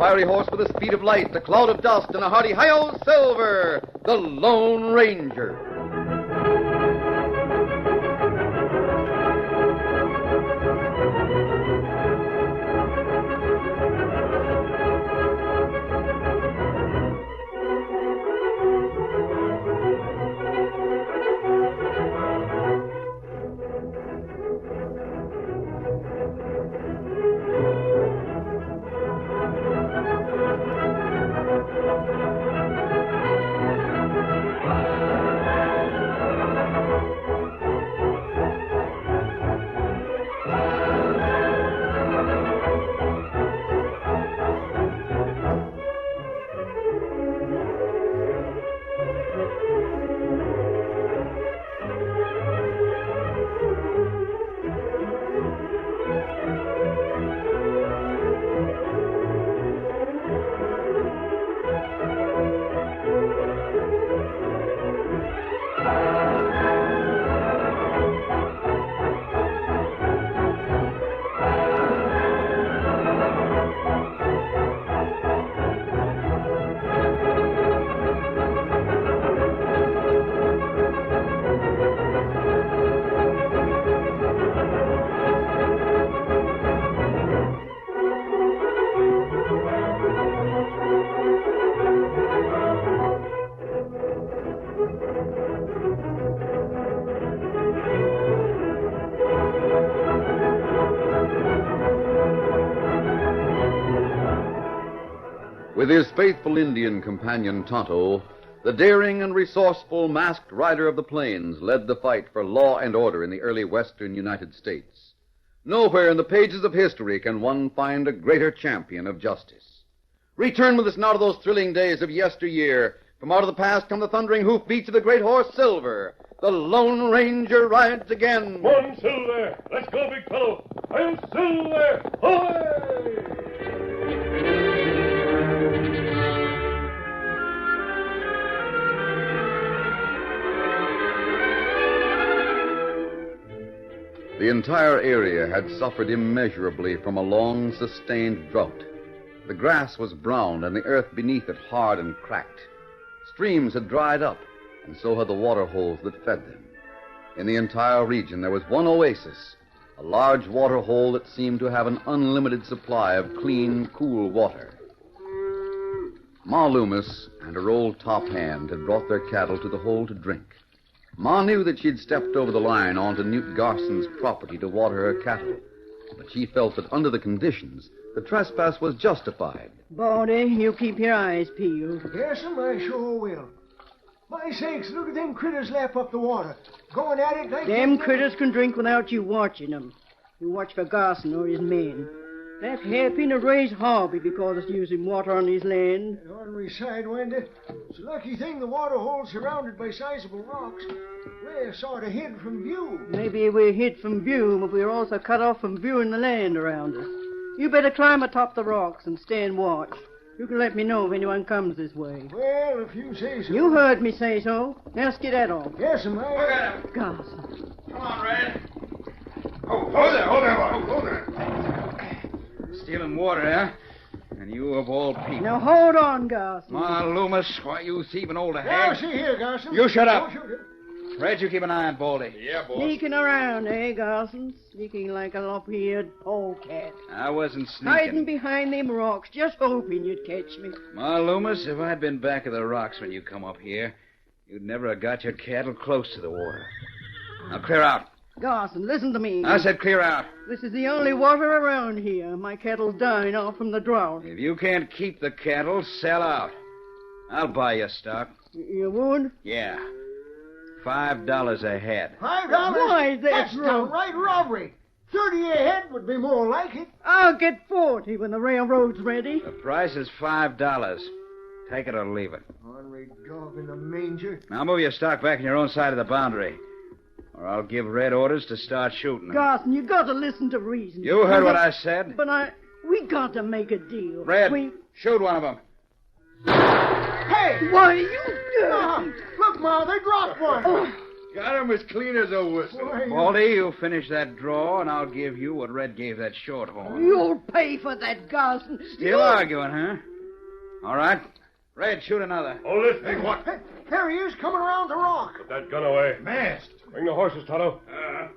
fiery horse with the speed of light, a cloud of dust, and a hearty hi-yo Silver, the Lone Ranger. With his faithful Indian companion Tonto, the daring and resourceful masked rider of the plains led the fight for law and order in the early western United States. Nowhere in the pages of history can one find a greater champion of justice. Return with us now to those thrilling days of yesteryear. From out of the past come the thundering hoofbeats of the great horse Silver. The Lone Ranger rides again. Come on, Silver. Let's go, big fellow. I'm Silver. Ahoy! The entire area had suffered immeasurably from a long, sustained drought. The grass was brown and the earth beneath it hard and cracked. Streams had dried up, and so had the water holes that fed them. In the entire region, there was one oasis, a large water hole that seemed to have an unlimited supply of clean, cool water. Ma Loomis and her old top hand had brought their cattle to the hole to drink. Ma knew that she'd stepped over the line onto Newt Garson's property to water her cattle, but she felt that under the conditions, the trespass was justified. Baldy, you keep your eyes peeled. Yes'm, I sure will. My sakes, look at them critters lap up the water. Going at it like... Them critters can drink without you watching them. You watch for Garson or his men. That hairpin will raise hobby because it's using water on his land. Ornery sidewinder. It's a lucky thing the water hole's surrounded by sizable rocks. We're sort of hid from view. Maybe we're hid from view, but we're also cut off from viewing the land around us. You better climb atop the rocks and stand watch. You can let me know if anyone comes this way. Well, if you say so. You heard me say so. Now skedaddle. Yes'm, Look at him. Garson. Come on, Red. Oh, hold there, hold there. Stealing water, huh? And you of all people. Now hold on, Garson. Ma Loomis, why you thieving old Now, hag? see here, Garson. You shut up. Don't shoot him. Red, you keep an eye on Baldy. Yeah, boss. Sneaking around, eh, Garson? Sneaking like a lop-eared polecat. I wasn't Hiding sneaking. behind them rocks, just hoping you'd catch me. Ma Loomis, if I'd been back of the rocks when you come up here, you'd never have got your cattle close to the water. Now clear out. Garson, listen to me. I said clear out. This is the only water around here. My cattle's dying off from the drought. If you can't keep the cattle, sell out. I'll buy you stock. You would? Yeah. $5 a head. $5? Why is that That's wrong? downright robbery. 30 a head would be more like it. I'll get 40 when the railroad's ready. The price is $5. Take it or leave it. Ornery dog in the manger. Now move your stock back on your own side of the boundary, or I'll give Red orders to start shooting them. Garson, you got to listen to reason. You heard what I said. But we got to make a deal. Red, We... shoot one of them. Hey! Why, you... Ma, look, Ma, they dropped one. Oh, Got him as clean as a whistle. Baldy, you finish that draw, and I'll give you what Red gave that shorthorn. You'll pay for that, Garson. Still arguing, huh? All right. Red, shoot another. Hold this thing. What? There he is, coming around the rock. Put that gun away. Masked. Bring the horses, Tonto.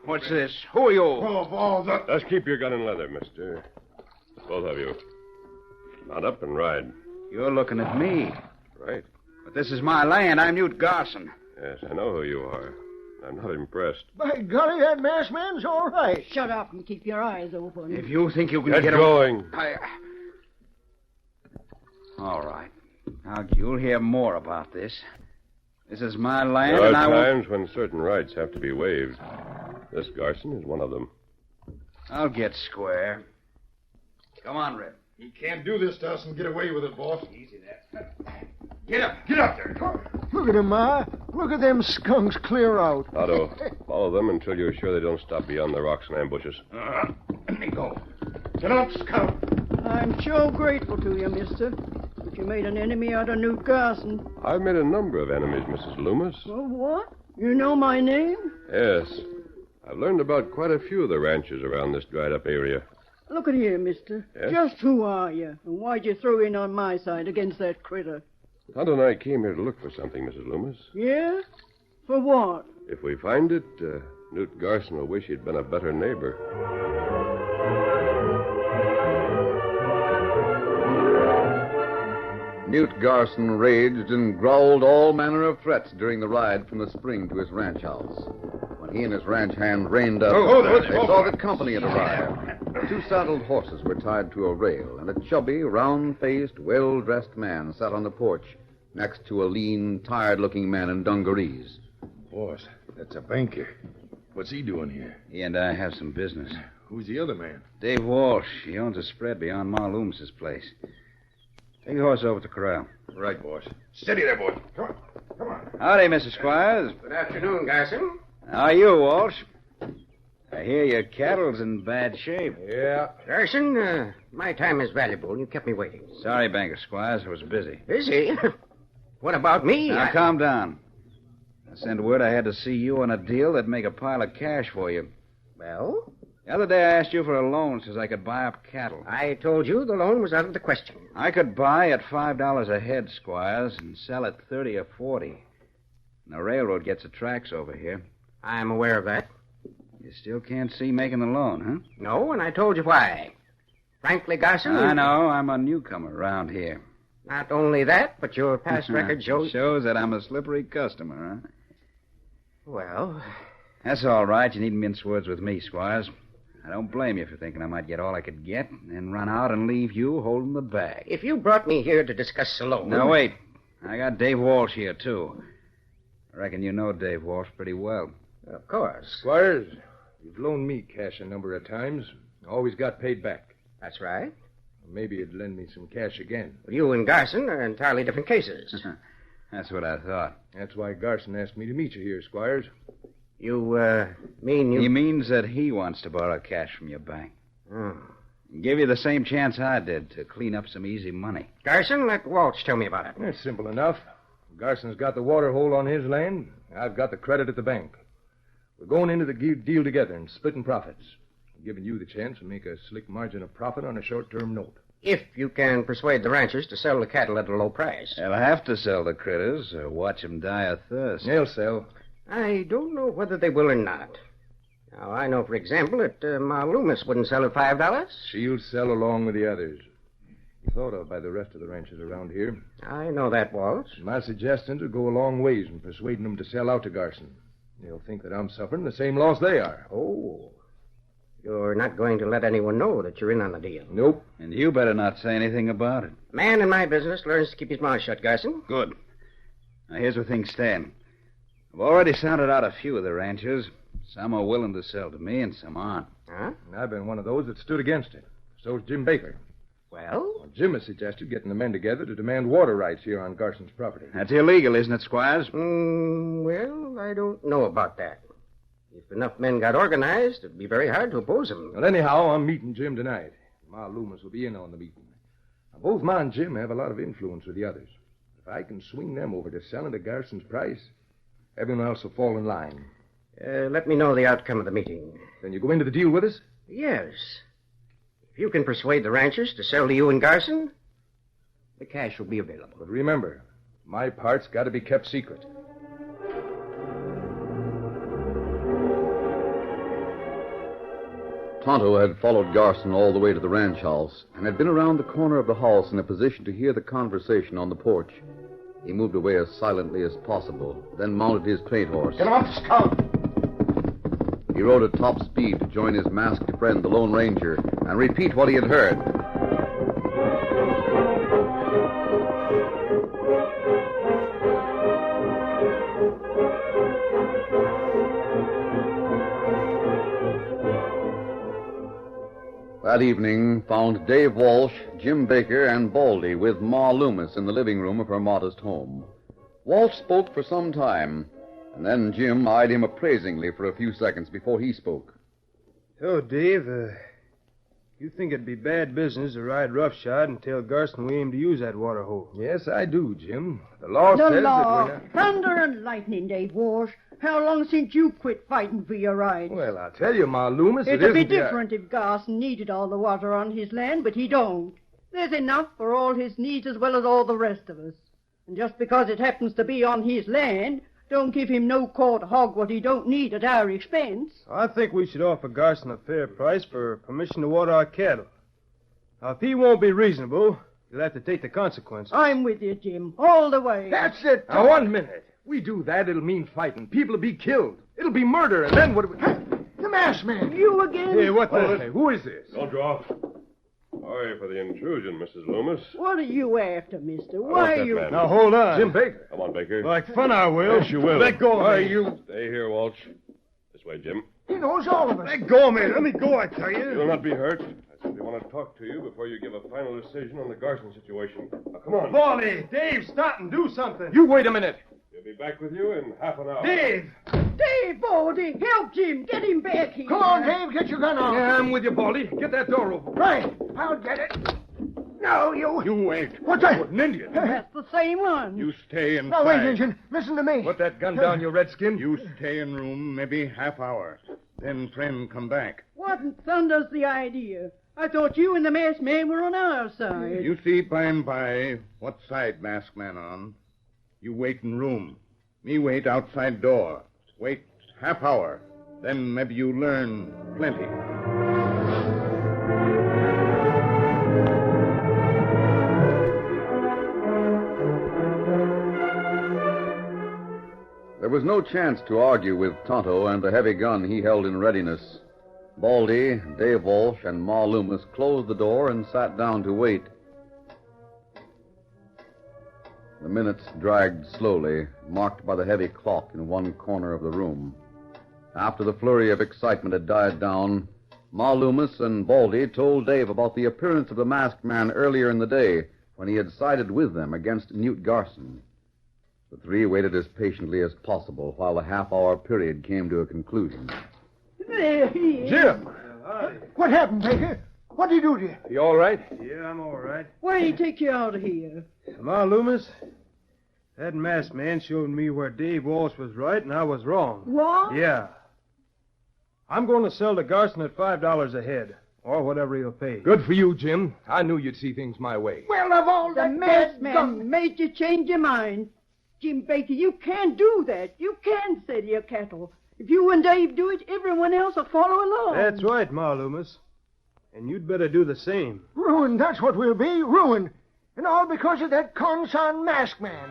What's this? Who are you? Full of balls up. Just keep your gun in leather, mister. Both of you. Mount up and ride. You're looking at me. Right. But this is my land. I'm Newt Garson. Yes, I know who you are. I'm not impressed. By golly, that masked man's all right. Shut up and keep your eyes open. If you think you can Get get going. All right. Now, you'll hear more about this. This is my land, There and are I won't... times when certain rights have to be waived. This Garson is one of them. I'll get square. Come on, Red. He can't do this to us and get away with it, boss. Easy there. Get up there. Look at him, Ma. Look at them skunks clear out. Otto, follow them until you're sure they don't stop beyond the rocks and ambushes. Let me go. Get up, Scout. I'm sure grateful to you, mister. But you made an enemy out of Newt Garson. I've made a number of enemies, Mrs. Loomis. Well, what? You know my name? Yes. I've learned about quite a few of the ranches around this dried-up area. Look at here, mister. Yes? Just who are you? And why'd you throw in on my side against that critter? Tonto and I came here to look for something, Mrs. Loomis. Yeah? For what? If we find it, Newt Garson will wish he'd been a better neighbor. Newt Garson raged and growled all manner of threats during the ride from the spring to his ranch house. When he and his ranch hand reined up, they saw the company had arrived. Two saddled horses were tied to a rail, and a chubby, round-faced, well-dressed man sat on the porch next to a lean, tired-looking man in dungarees. Boss, that's a banker. What's he doing here? He and I have some business. Who's the other man? Dave Walsh. He owns a spread beyond Ma Loomis's place. Take your horse over to the corral. Right, boss. Steady there, boy. Come on. Howdy, Mr. Squires. Good afternoon, Garson. How are you, Walsh? I hear your cattle's in bad shape. Yeah. Garson, my time is valuable. You kept me waiting. Sorry, Banker Squires. I was busy. Busy? What about me? Now, calm down. I sent word I had to see you on a deal that'd make a pile of cash for you. Well? The other day I asked you for a loan so I could buy up cattle. I told you the loan was out of the question. I could buy at $5 a head, Squires, and sell at 30 or 40. And the railroad gets the tracks over here. I'm aware of that. You still can't see making the loan, huh? No, and I told you why. Frankly, Garson... I know. I'm a newcomer around here. Not only that, but your past record shows... Shows that I'm a slippery customer, huh? Well... That's all right. You needn't mince words with me, Squires. I don't blame you for thinking I might get all I could get and then run out and leave you holding the bag. If you brought me here to discuss the loan... Now, wait. I got Dave Walsh here, too. I reckon you know Dave Walsh pretty well. Of course. Squires, you've loaned me cash a number of times. Always got paid back. That's right. Maybe you'd lend me some cash again. You and Garson are entirely different cases. That's what I thought. That's why Garson asked me to meet you here, Squires. You, mean you... He means that he wants to borrow cash from your bank. Oh. Give you the same chance I did to clean up some easy money. Garson, let Walsh tell me about it. That's simple enough. Garson's got the water hole on his land. I've got the credit at the bank. We're going into the deal together and splitting profits. I'm giving you the chance to make a slick margin of profit on a short-term note. If you can persuade the ranchers to sell the cattle at a low price. They'll have to sell the critters or watch them die of thirst. They'll sell. I don't know whether they will or not. Now, I know, for example, that Ma Loomis wouldn't sell at $5. She'll sell along with the others. Thought of by the rest of the ranchers around here. I know that, Walsh. My suggestions will go a long ways in persuading them to sell out to Garson. They'll think that I'm suffering the same loss they are. Oh. You're not going to let anyone know that you're in on the deal. Nope. And you better not say anything about it. Man in my business learns to keep his mouth shut, Garson. Good. Now, here's where things stand. I've already sounded out a few of the ranchers. Some are willing to sell to me, and some aren't. Huh? And I've been one of those that stood against it. So's Jim Baker. Well? Jim has suggested getting the men together to demand water rights here on Garson's property. That's illegal, isn't it, Squires? Well, I don't know about that. If enough men got organized, it'd be very hard to oppose them. Well, anyhow, I'm meeting Jim tonight. Ma Loomis will be in on the meeting. Now, both Ma and Jim have a lot of influence with the others. If I can swing them over to selling at Garson's price, Everyone else will fall in line. Let me know the outcome of the meeting. Then you go into the deal with us? Yes. If you can persuade the ranchers to sell to you and Garson, the cash will be available. But remember, my part's got to be kept secret. Tonto had followed Garson all the way to the ranch house and had been around the corner of the house in a position to hear the conversation on the porch. He moved away as silently as possible, then mounted his trade horse. Get off, Scout. He rode at top speed to join his masked friend, the Lone Ranger, and repeat what he had heard. That evening found Dave Walsh, Jim Baker, and Baldy with Ma Loomis in the living room of her modest home. Walsh spoke for some time, and then Jim eyed him appraisingly for a few seconds before he spoke. So, Dave, you think it'd be bad business to ride roughshod and tell Garson we aim to use that water hole? Yes, I do, Jim. The law The says law. that we're not... Thunder and lightning, Dave Walsh. How long since you quit fighting for your rights? Well, I'll tell you, Ma Loomis, It'd be different if Garson needed all the water on his land, but he don't. There's enough for all his needs as well as all the rest of us. And just because it happens to be on his land, don't give him no call to hog what he don't need at our expense. I think we should offer Garson a fair price for permission to water our cattle. Now, if he won't be reasonable, you'll have to take the consequences. I'm with you, Jim, all the way. That's it. Now, 1 minute. We do that, it'll mean fighting. People will be killed. It'll be murder, and then what... The masked man. You again? Hey, what the... Hey, who is this? Don't draw. Sorry for the intrusion, Mrs. Loomis. What are you after, mister? I want Why are that you... man. Now, hold on. Jim Baker. Come on, Baker. Like fun, I will. Yes, you will. Let go of me. you... Stay here, Walsh. This way, Jim. He knows all of us. Let go of me. Let me go, I tell you. You'll not be hurt. I simply want to talk to you before you give a final decision on the Garson situation. Now, come on. Baldy, Dave, stop and do something. You wait a minute. He'll be back with you in half an hour. Dave! Dave, Baldy, help Jim. Get him back here. Come on, Dave. Get your gun off. Yeah, I'm with you, Baldy. Get that door open. Right. I'll get it. No, you... You wait. What's that? What, an Indian? That's the same one. You stay inside. Now, wait, Injun. Listen to me. Put that gun down, you redskin. You stay in room maybe half hour. Then friend come back. What in thunder's the idea? I thought you and the masked man were on our side. You see by and by what side masked man on. You wait in room. Me wait outside door. Wait half hour. Then maybe you learn plenty. There was no chance to argue with Tonto and the heavy gun he held in readiness. Baldy, Dave Walsh, and Ma Loomis closed the door and sat down to wait. The minutes dragged slowly, marked by the heavy clock in one corner of the room. After the flurry of excitement had died down, Ma Loomis and Baldy told Dave about the appearance of the masked man earlier in the day when he had sided with them against Newt Garson. The three waited as patiently as possible while the half-hour period came to a conclusion. There he is. Jim! What happened, Baker? What did he do to you? You all right? Yeah, I'm all right. Why'd he take you out of here? Ma Loomis, that masked man showed me where Dave Walsh was right and I was wrong. What? Yeah. I'm going to sell to Garson at $5 a head, or whatever he'll pay. Good for you, Jim. I knew you'd see things my way. Well, of all The that masked man gun- made you change your mind. Jim Baker, you can't do that. You can't sell your cattle. If you and Dave do it, everyone else will follow along. That's right, Ma Loomis. And you'd better do the same. Ruined, that's what we'll be. Ruined. And all because of that conson masked man.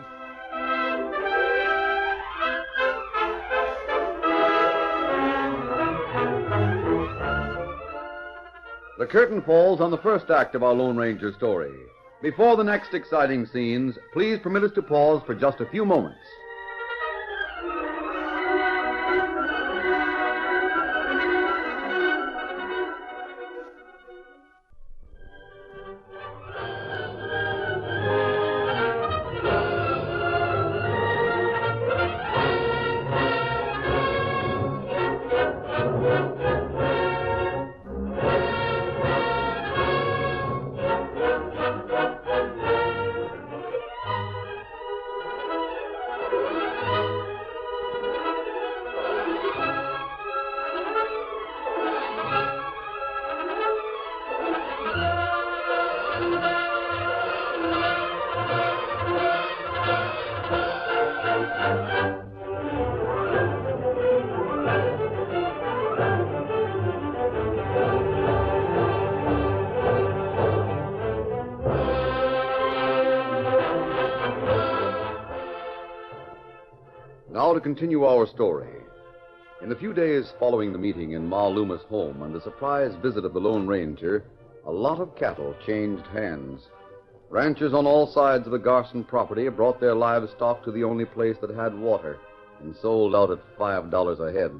The curtain falls on the first act of our Lone Ranger story. Before the next exciting scenes, please permit us to pause for just a few moments. Now to continue our story. In the few days following the meeting in Ma Loomis' home and the surprise visit of the Lone Ranger, a lot of cattle changed hands. Ranchers on all sides of the Garson property brought their livestock to the only place that had water and sold out at $5 a head.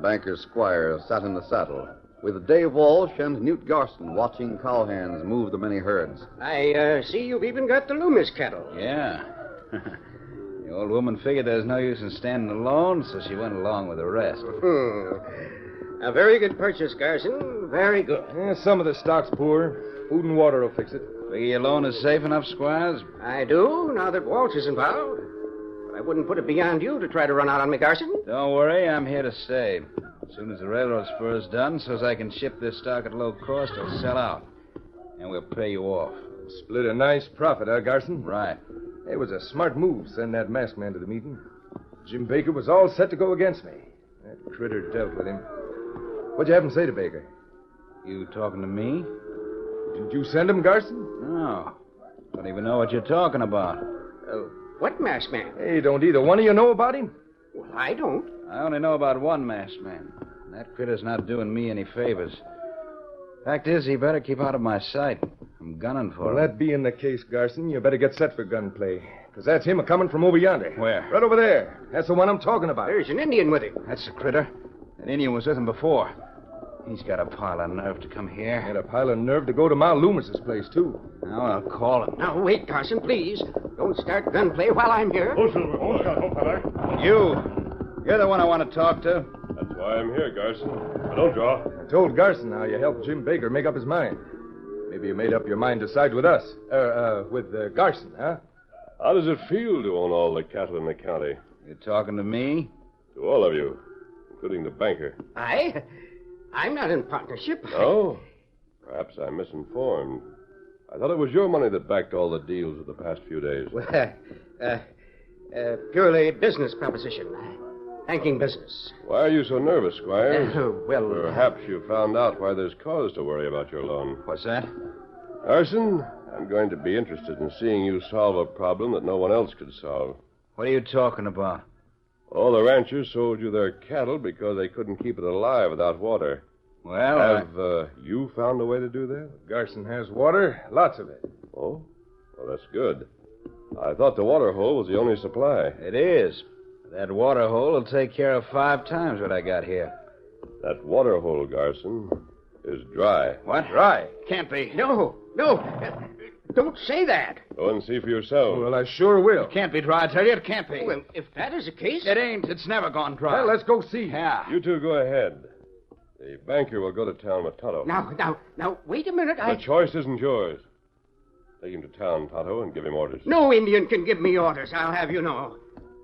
Banker Squire sat in the saddle, with Dave Walsh and Newt Garson watching cowhands move the many herds. I see you've even got the Loomis cattle. Yeah. The old woman figured there was no use in standing alone, so she went along with the rest. A very good purchase, Garson. Very good. Yeah, some of the stock's poor. Food and water will fix it. Figure your loan is safe enough, Squires? I do, now that Walsh is involved. But I wouldn't put it beyond you to try to run out on me, Garson. Don't worry, I'm here to stay. As soon as the railroad spur's done, so as I can ship this stock at low cost, I'll sell out. And we'll pay you off. Split a nice profit, huh, Garson? Right. It was a smart move, send that masked man to the meeting. Jim Baker was all set to go against me. That critter dealt with him. What'd you have him say to Baker? You talking to me? Didn't you send him, Garson? No. Don't even know what you're talking about. What masked man? Hey, don't either one of you know about him? Well, I don't. I only know about one masked man. That critter's not doing me any favors. Fact is, he better keep out of my sight. I'm gunning for Well, him. that being the case, Garson, you better get set for gunplay. Because that's him a-coming from over yonder. Where? Right over there. That's the one I'm talking about. There's an Indian with him. That's the critter. That Indian was with him before. He's got a pile of nerve to come here. Had a pile of nerve to go to Ma Loomis's place, too. Now I'll call him. Now, wait, Garson, please. Don't start gunplay while I'm here. You're the one I want to talk to. That's why I'm here, Garson. Now, don't draw. I told Garson how you helped Jim Baker make up his mind. Maybe you made up your mind to side with us. With Garson, huh? How does it feel to own all the cattle in the county? You talking to me? To all of you, including the banker. I'm not in partnership. No? Perhaps I'm misinformed. I thought it was your money that backed all the deals of the past few days. Well, purely business proposition. Banking business. Why are you so nervous, Squire? Well, Perhaps you found out why there's cause to worry about your loan. What's that? Carson, I'm going to be interested in seeing you solve a problem that no one else could solve. What are you talking about? All the ranchers sold you their cattle because they couldn't keep it alive without water. Well, Have you found a way to do that? Garson has water, lots of it. Oh? Well, that's good. I thought the water hole was the only supply. It is. That water hole will take care of 5 times what I got here. That water hole, Garson, is dry. What? Dry. Can't be. no. Don't say that. Go and see for yourself. Well, I sure will. It can't be dry, I tell you. It can't be. Well, if that is the case... It ain't. It's never gone dry. Well, let's go see. Yeah. You two go ahead. The banker will go to town with Tonto. Now, wait a minute. The choice isn't yours. Take him to town, Tonto, and give him orders. No Indian can give me orders, I'll have you know.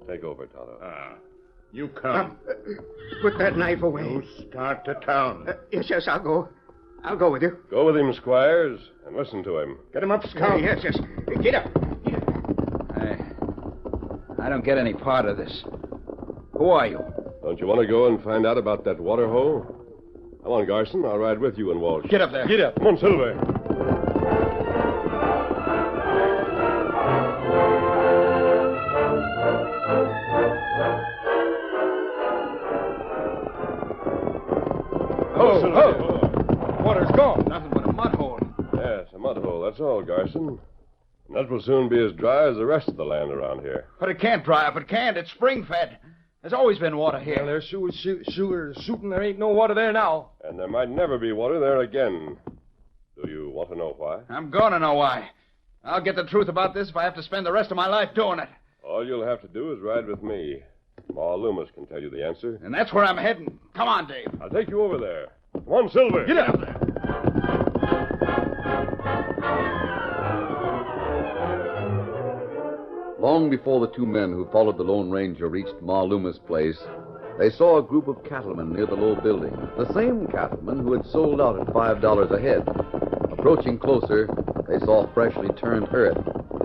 Take over, Tonto. You come. Put that knife away. You start to town. Yes, I'll go. I'll go with you. Go with him, Squires, and listen to him. Get him up, Scout. Yes. Get up. I don't get any part of this. Who are you? Don't you want to go and find out about that water hole? Come on, Garson. I'll ride with you and Walsh. Get up there. Get up. Come on, Silver. Water's gone. Nothing but a mud hole. Yes, a mud hole. That's all, Garson. And that will soon be as dry as the rest of the land around here. But it can't dry up. It can't. It's spring-fed. There's always been water Well, here. they're shooting. There ain't no water there now. And there might never be water there again. Do you want to know why? I'm going to know why. I'll get the truth about this if I have to spend the rest of my life doing it. All you'll have to do is ride with me. Ma Loomis can tell you the answer. And that's where I'm heading. Come on, Dave. I'll take you over there. Come on, Silver. Get up there. Long before the two men who followed the Lone Ranger reached Ma Loomis' place, they saw a group of cattlemen near the low building. The same cattlemen who had sold out at $5 a head. Approaching closer, they saw freshly turned earth.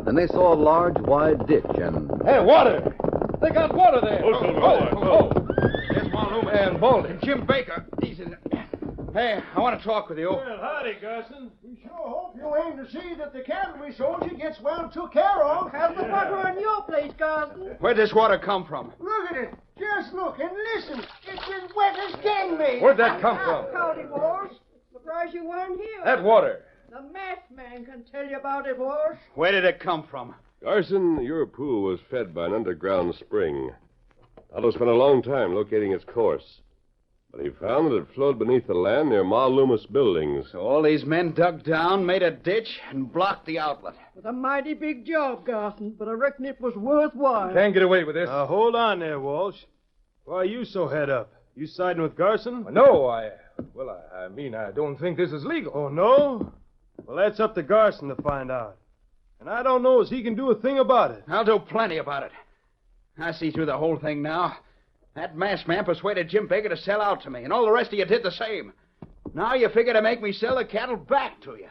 Then they saw a large, wide ditch and... Hey, water! They got water there. Oh, Silver. There's Ma Loomis. And Baldy. Jim Baker. He's in... Hey, I want to talk with you. Well, howdy, Garson. We sure hope you aim to see that the cattle we sold you gets well took care of. How's the butter on your place, Garson? Where'd this water come from? Look at it. Just look and listen. It's as wet as can be. Where'd that come from? Howdy, Walsh. Surprised you weren't here. That water. The masked man can tell you about it, Walsh. Where did it come from? Garson, your pool was fed by an underground spring. Otto spent a long time locating its course, but he found that it flowed beneath the land near Ma Loomis buildings. So all these men dug down, made a ditch, and blocked the outlet. It was a mighty big job, Garson, but I reckon it was worthwhile. Can't get away with this. Hold on there, Walsh. Why are you so head up? You siding with Garson? No, I mean, I don't think this is legal. Oh, no? Well, that's up to Garson to find out. And I don't know as he can do a thing about it. I'll do plenty about it. I see through the whole thing now. That masked man persuaded Jim Baker to sell out to me, and all the rest of you did the same. Now you figure to make me sell the cattle back to you.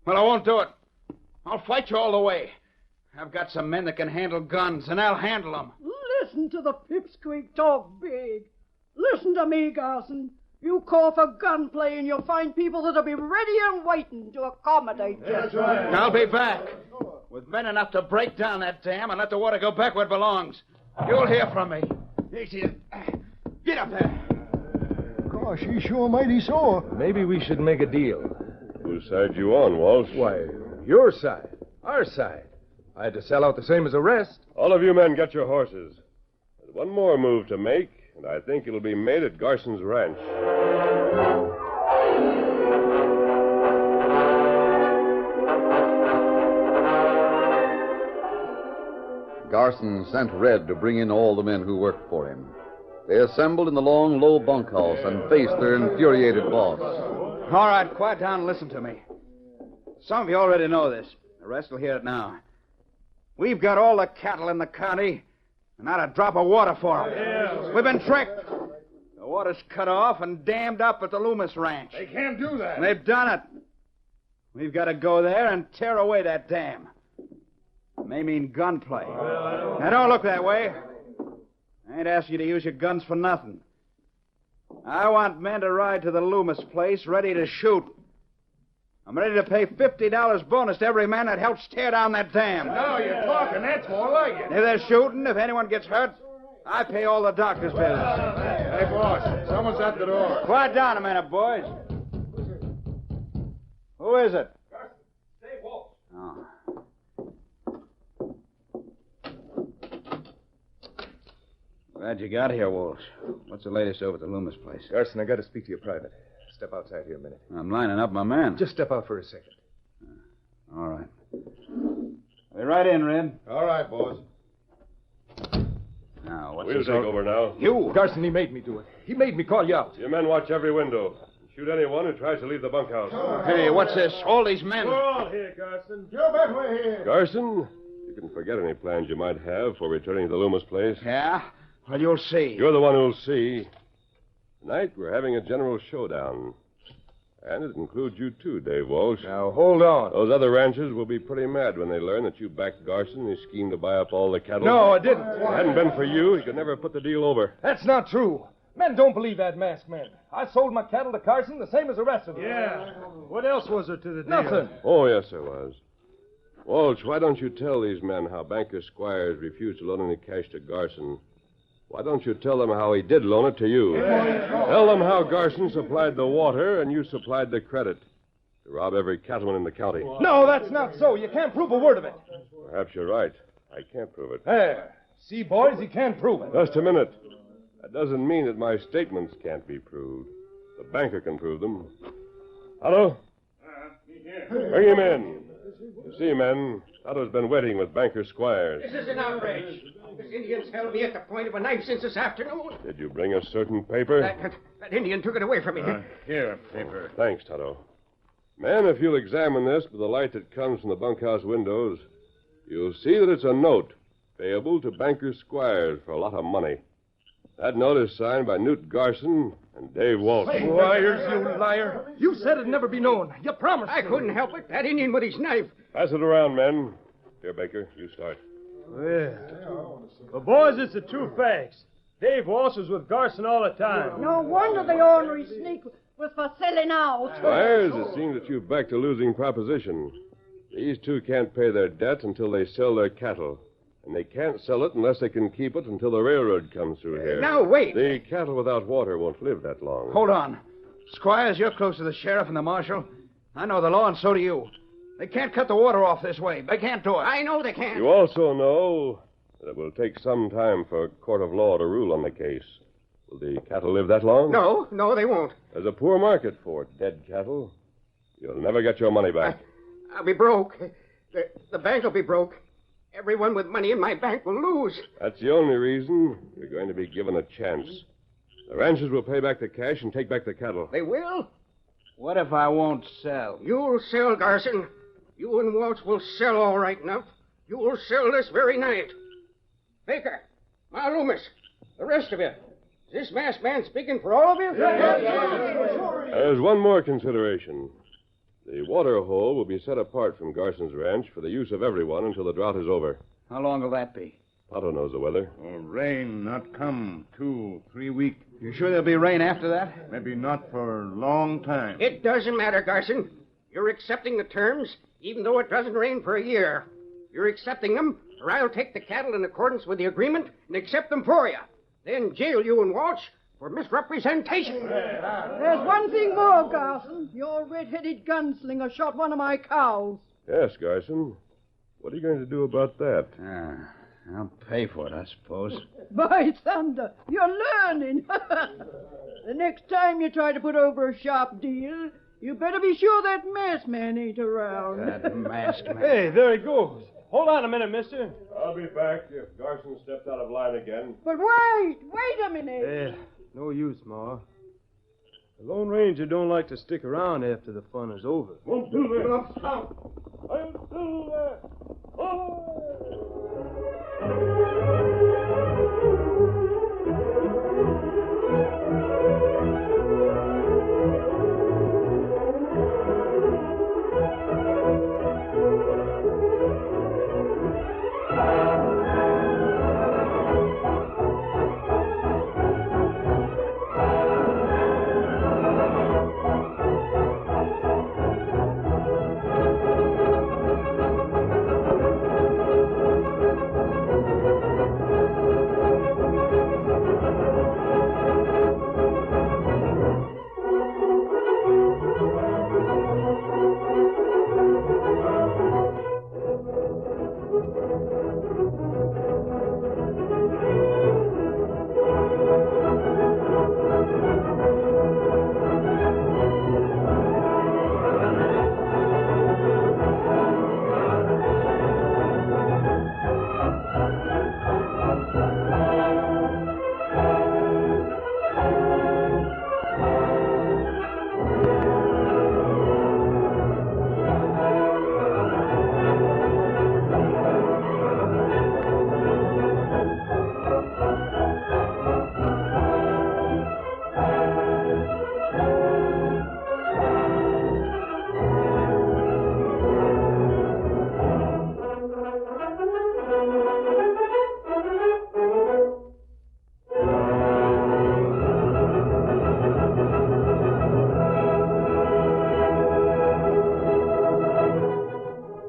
Well, I won't do it. I'll fight you all the way. I've got some men that can handle guns, and I'll handle them. Listen to the pipsqueak talk big. Listen to me, Garson. You call for gunplay, and you'll find people that'll be ready and waiting to accommodate you. That's right. I'll be back with men enough to break down that dam and let the water go back where it belongs. You'll hear from me. Get up there. Gosh, he's sure mighty sore. Maybe we should make a deal. Whose side you on, Walsh? Why, your side. Our side. I had to sell out the same as the rest. All of you men get your horses. There's one more move to make, and I think it'll be made at Garson's ranch. Garson sent Red to bring in all the men who worked for him. They assembled in the long, low bunkhouse and faced their infuriated boss. All right, quiet down and listen to me. Some of you already know this. The rest will hear it now. We've got all the cattle in the county and not a drop of water for them. We've been tricked. The water's cut off and dammed up at the Loomis Ranch. They can't do that. And they've done it. We've got to go there and tear away that dam. It may mean gunplay. Now, don't look that way. I ain't asking you to use your guns for nothing. I want men to ride to the Loomis place ready to shoot. I'm ready to pay $50 bonus to every man that helps tear down that dam. Now you're talking. That's more like it. If they're shooting, if anyone gets hurt, I pay all the doctor's bills. Hey, boss, someone's at the door. Quiet down a minute, boys. Who is it? Dave Walsh. Oh. Glad you got here, Walsh. What's the latest over at the Loomis place? Garson, I got to speak to you private. Step outside here a minute. I'm lining up my men. Just step out for a second. All right. Be right in, Red. All right, boss. Now, what's We'll this take all- over now. You! Garson, he made me do it. He made me call you out. Your men watch every window. Shoot anyone who tries to leave the bunkhouse. Hey, what's this? All these men. We're all here, Garson. You bet we're here. Garson, you can forget any plans you might have for returning to the Loomis place. Yeah? Well, you'll see. You're the one who'll see. Tonight, we're having a general showdown. And it includes you, too, Dave Walsh. Now, hold on. Those other ranchers will be pretty mad when they learn that you backed Garson in his scheme to buy up all the cattle. No, I didn't. If it hadn't been for you, he could never have put the deal over. That's not true. Men don't believe that masked man. I sold my cattle to Carson the same as the rest of them. Yeah. What else was there to the deal? Nothing. Oh, yes, there was. Walsh, why don't you tell these men how banker Squires refused to loan any cash to Garson? Why don't you tell them how he did loan it to you? Tell them how Garson supplied the water and you supplied the credit to rob every cattleman in the county. No, that's not so. You can't prove a word of it. Perhaps you're right. I can't prove it. There. See, boys, he can't prove it. Just a minute. That doesn't mean that my statements can't be proved. The banker can prove them. Hello? Bring him in. You see, men, Otto's been waiting with banker Squires. This is an outrage. This Indian's held me at the point of a knife since this afternoon. Did you bring a certain paper? That Indian took it away from me. Here, paper. Thanks, Toto. Men, if you'll examine this by the light that comes from the bunkhouse windows, you'll see that it's a note payable to banker Squires for a lot of money. That note is signed by Newt Garson and Dave Walsh. Liars, you liar. You said it'd never be known. You promised. I couldn't help it. That Indian with his knife. Pass it around, men. Here, Baker, you start. Well, boys, it's the true facts. Dave Walsh was with Garson all the time. No wonder the ornery sneak was for selling out. Squires, it seems that you've backed a losing proposition. These two can't pay their debt until they sell their cattle. And they can't sell it unless they can keep it until the railroad comes through here. Now, wait. The cattle without water won't live that long. Hold on. Squires, you're close to the sheriff and the marshal. I know the law, and so do you. They can't cut the water off this way. They can't do it. I know they can't. You also know that it will take some time for a court of law to rule on the case. Will the cattle live that long? No, they won't. There's a poor market for dead cattle. You'll never get your money back. I'll be broke. The bank will be broke. Everyone with money in my bank will lose. That's the only reason you're going to be given a chance. The ranchers will pay back the cash and take back the cattle. They will? What if I won't sell? You'll sell, Garson. You and Waltz will sell all right enough. You will sell this very night. Baker, Ma Loomis, the rest of you. Is this masked man speaking for all of you? There's one more consideration. The water hole will be set apart from Garson's ranch for the use of everyone until the drought is over. How long will that be? Tonto knows the weather. Oh, rain not come 2-3 weeks. You sure there'll be rain after that? Maybe not for a long time. It doesn't matter, Garson. You're accepting the terms, even though it doesn't rain for a year. You're accepting them, or I'll take the cattle in accordance with the agreement and accept them for you. Then jail you and Walsh for misrepresentation. There's one thing more, Garson. Your red-headed gunslinger shot one of my cows. Yes, Garson. What are you going to do about that? I'll pay for it, I suppose. By thunder, you're learning. The next time you try to put over a sharp deal, you better be sure that masked man ain't around. That masked man. Hey, there he goes. Hold on a minute, mister. I'll be back if Garson steps out of line again. But wait a minute. No use, Ma. The Lone Ranger don't like to stick around after the fun is over. Won't do that. I'll do that.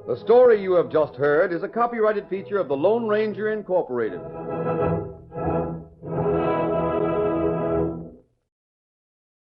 The story you have just heard is a copyrighted feature of the Lone Ranger Incorporated.